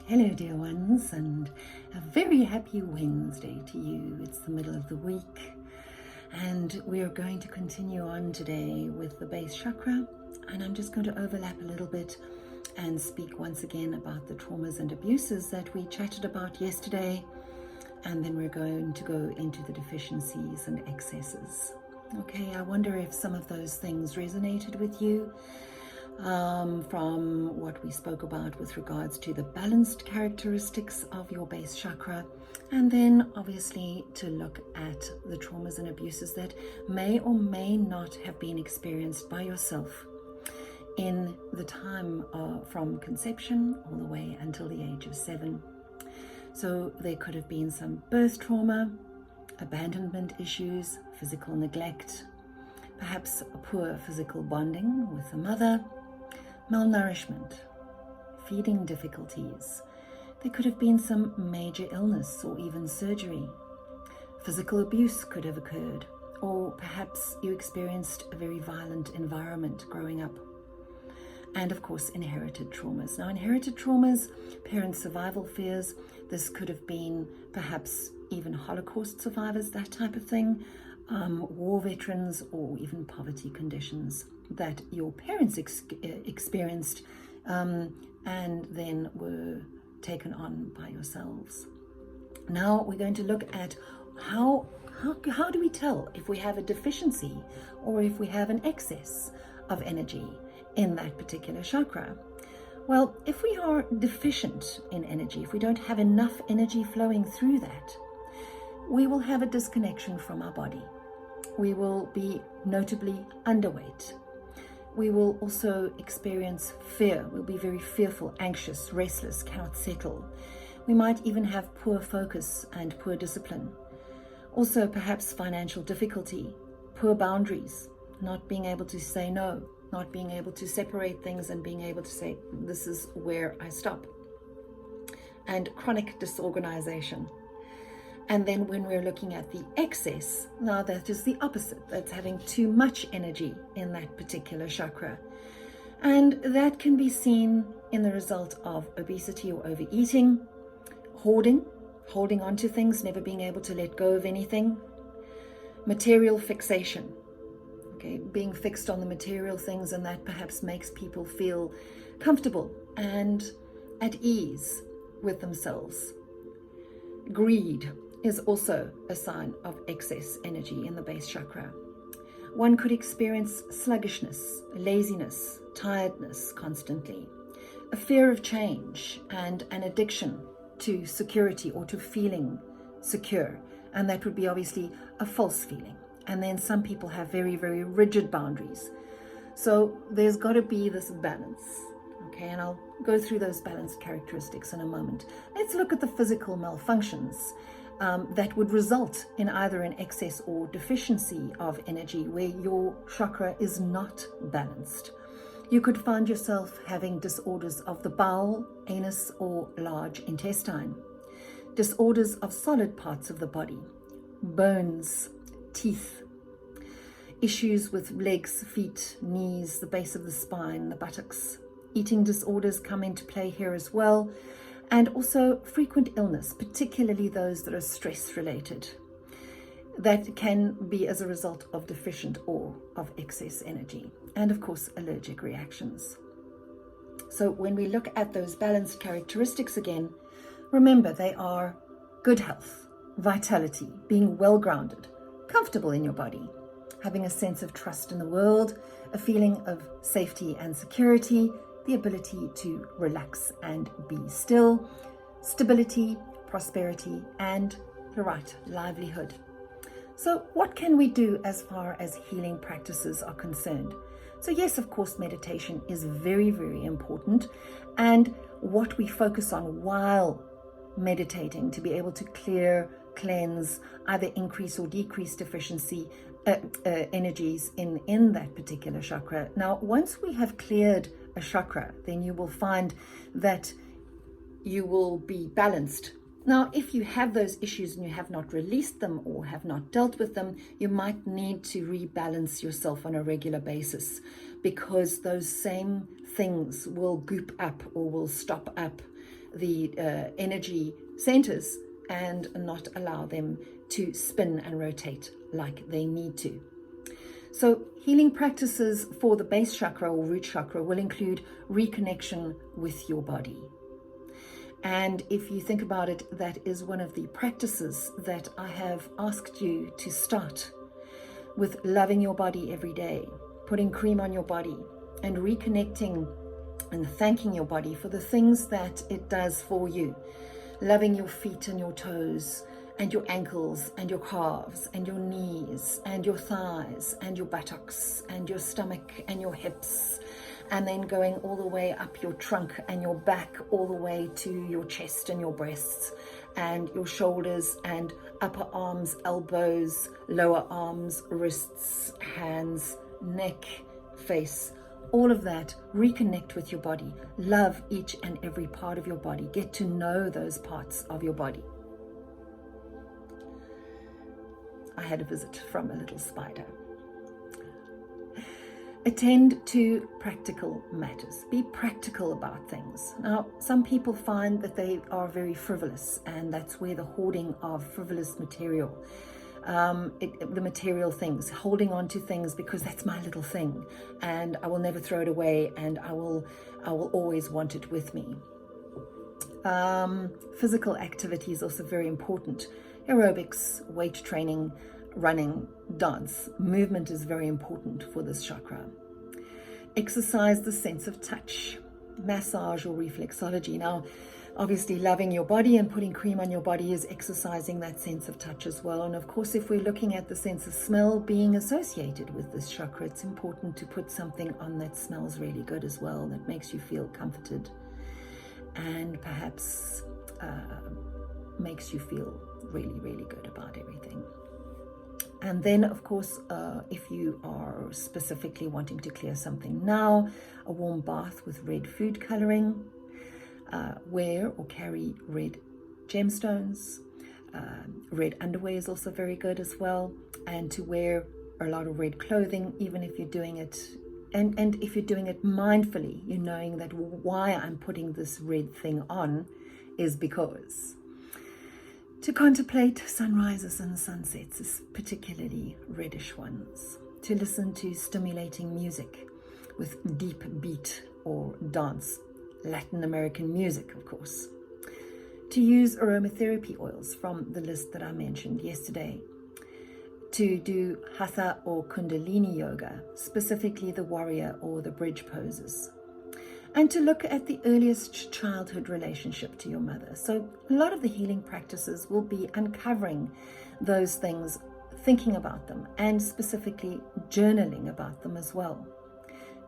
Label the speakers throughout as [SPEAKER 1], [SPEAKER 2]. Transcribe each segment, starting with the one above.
[SPEAKER 1] Hello dear ones, and a very happy Wednesday to you. It's the middle of the week and we're going to continue on today with the base chakra, and I'm just going to overlap a little bit and speak once again about the traumas and abuses that we chatted about yesterday, and then we're going to go into the deficiencies and excesses. Okay, I wonder if some of those things resonated with you from what we spoke about with regards to the balanced characteristics of your base chakra, and then obviously to look at the traumas and abuses that may or may not have been experienced by yourself in the time from conception all the way until the age of 7. So there could have been some birth trauma, abandonment issues, physical neglect, perhaps a poor physical bonding with the mother, malnourishment, feeding difficulties. There could have been some major illness or even surgery. Physical abuse could have occurred, or perhaps you experienced a very violent environment growing up. And of course, inherited traumas. Now, inherited traumas, parent survival fears, this could have been perhaps even Holocaust survivors, that type of thing, war veterans, or even poverty conditions that your parents experienced and then were taken on by yourselves. Now we're going to look at how do we tell if we have a deficiency or if we have an excess of energy in that particular chakra. Well, if we are deficient in energy, if we don't have enough energy flowing through that, we will have a disconnection from our body. We will be notably underweight. We will also experience fear. We'll be very fearful, anxious, restless, cannot settle. We might even have poor focus and poor discipline. Also, perhaps financial difficulty, poor boundaries, not being able to say no, not being able to separate things and being able to say, this is where I stop. And chronic disorganization. And then when we're looking at the excess, now that is the opposite. That's having too much energy in that particular chakra. And that can be seen in the result of obesity or overeating, hoarding on to things, never being able to let go of anything, material fixation, okay, being fixed on the material things, and that perhaps makes people feel comfortable and at ease with themselves. Greed is also a sign of excess energy in the base chakra. One could experience sluggishness, laziness, tiredness constantly, a fear of change, and an addiction to security or to feeling secure. And that would be obviously a false feeling. And then some people have very, very rigid boundaries. So there's got to be this balance. Okay, and I'll go through those balanced characteristics in a moment. Let's look at the physical malfunctions that would result in either an excess or deficiency of energy where your chakra is not balanced. You could find yourself having disorders of the bowel, anus, or large intestine, disorders of solid parts of the body, bones, teeth, issues with legs, feet, knees, the base of the spine, the buttocks. Eating disorders come into play here as well, and also frequent illness, particularly those that are stress related. That can be as a result of deficient or of excess energy, and of course allergic reactions. So when we look at those balanced characteristics again, remember they are good health, vitality, being well grounded, comfortable in your body, having a sense of trust in the world, a feeling of safety and security, the ability to relax and be still, stability, prosperity, and the right livelihood. So what can we do as far as healing practices are concerned? So yes, of course, meditation is very, very important. And what we focus on while meditating to be able to clear, cleanse, either increase or decrease deficiency energies in that particular chakra. Now, once we have cleared a chakra, then you will find that you will be balanced. Now, if you have those issues and you have not released them or have not dealt with them, you might need to rebalance yourself on a regular basis because those same things will goop up or will stop up the energy centers and not allow them to spin and rotate like they need to. So healing practices for the base chakra or root chakra will include reconnection with your body. And if you think about it, that is one of the practices that I have asked you to start with, loving your body every day, putting cream on your body, and reconnecting and thanking your body for the things that it does for you. Loving your feet and your toes and your ankles and your calves and your knees and your thighs and your buttocks and your stomach and your hips, and then going all the way up your trunk and your back, all the way to your chest and your breasts and your shoulders and upper arms, elbows, lower arms, wrists, hands, neck, face, all of that. Reconnect with your body. Love each and every part of your body. Get to know those parts of your body. I had a visit from a little spider. Attend to practical matters. Be practical about things. Now, some people find that they are very frivolous, and that's where the hoarding of frivolous material, the material things, holding on to things because that's my little thing and I will never throw it away and I will always want it with me. Physical activity is also very important. Aerobics, weight training, running, dance, movement is very important for this chakra. Exercise the sense of touch, massage or reflexology. Now, obviously loving your body and putting cream on your body is exercising that sense of touch as well. And of course, if we're looking at the sense of smell being associated with this chakra, it's important to put something on that smells really good as well, that makes you feel comforted and perhaps makes you feel really, really good about everything. And then, of course, if you are specifically wanting to clear something now, a warm bath with red food coloring, wear or carry red gemstones. Red underwear is also very good as well, and to wear a lot of red clothing, even if you're doing it, and if you're doing it mindfully, you're knowing that why I'm putting this red thing on is because to contemplate sunrises and sunsets, particularly reddish ones, to listen to stimulating music with deep beat or dance, Latin American music, of course, to use aromatherapy oils from the list that I mentioned yesterday, to do hatha or kundalini yoga, specifically the warrior or the bridge poses, and to look at the earliest childhood relationship to your mother. So a lot of the healing practices will be uncovering those things, thinking about them, and specifically journaling about them as well,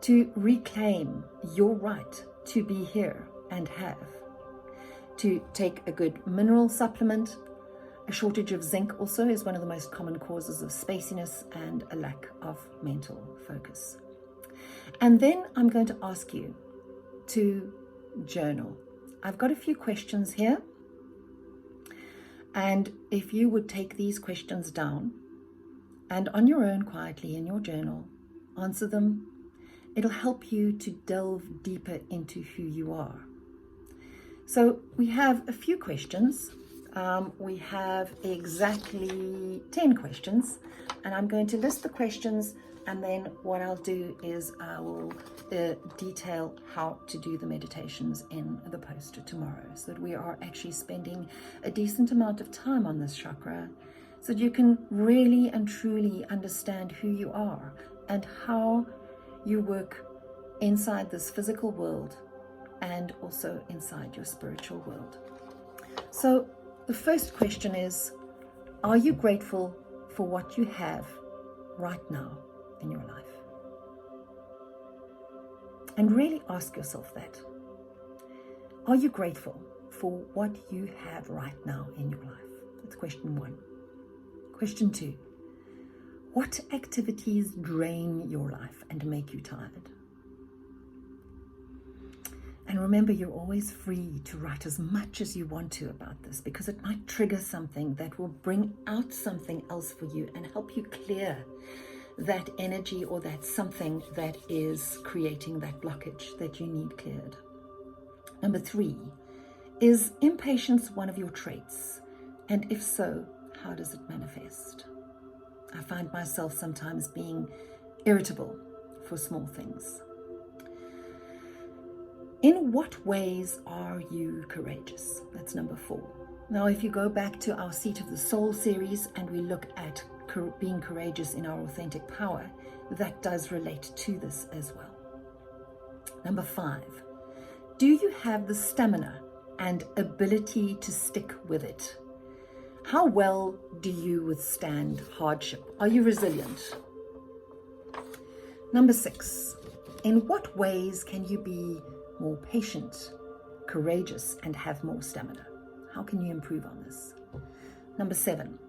[SPEAKER 1] to reclaim your right to be here and have, to take a good mineral supplement. A shortage of zinc also is one of the most common causes of spaciness and a lack of mental focus. And then I'm going to ask you to journal. I've got a few questions here, and if you would take these questions down and on your own quietly in your journal, answer them, it'll help you to delve deeper into who you are. So we have a few questions. We have exactly 10 questions, and I'm going to list the questions, and then what I'll do is I will detail how to do the meditations in the post tomorrow, so that we are actually spending a decent amount of time on this chakra, so that you can really and truly understand who you are and how you work inside this physical world and also inside your spiritual world. So the first question is, are you grateful for what you have right now in your life? And really ask yourself that. Are you grateful for what you have right now in your life? That's question one. Question two, what activities drain your life and make you tired? And remember, you're always free to write as much as you want to about this, because it might trigger something that will bring out something else for you and help you clear that energy or that something that is creating that blockage that you need cleared. Number 3, is impatience one of your traits? And if so, how does it manifest? I find myself sometimes being irritable for small things. In what ways are you courageous? That's number 4. Now, if you go back to our Seat of the Soul series and we look at being courageous in our authentic power, that does relate to this as well. Number 5, do you have the stamina and ability to stick with it? How well do you withstand hardship? Are you resilient? Number 6, in what ways can you be more patient, courageous, and have more stamina? How can you improve on this? Number 7,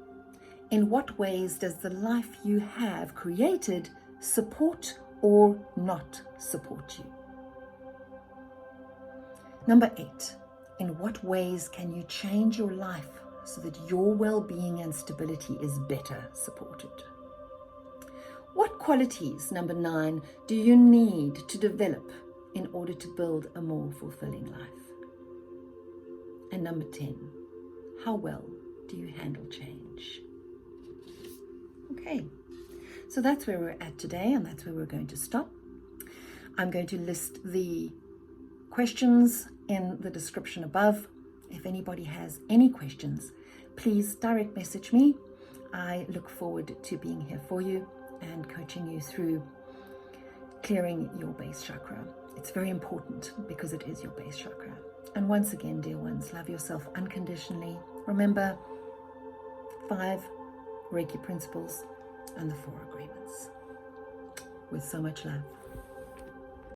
[SPEAKER 1] in what ways does the life you have created support or not support you? Number 8, in what ways can you change your life so that your well-being and stability is better supported? What qualities, number 9, do you need to develop in order to build a more fulfilling life? And number 10, how well do you handle change? Okay, so that's where we're at today, and that's where we're going to stop. I'm going to list the questions in the description above. If anybody has any questions, please direct message me. I look forward to being here for you and coaching you through clearing your base chakra. It's very important because it is your base chakra. And once again, dear ones, love yourself unconditionally. Remember 5 Reiki principles and the 4 agreements. With so much love.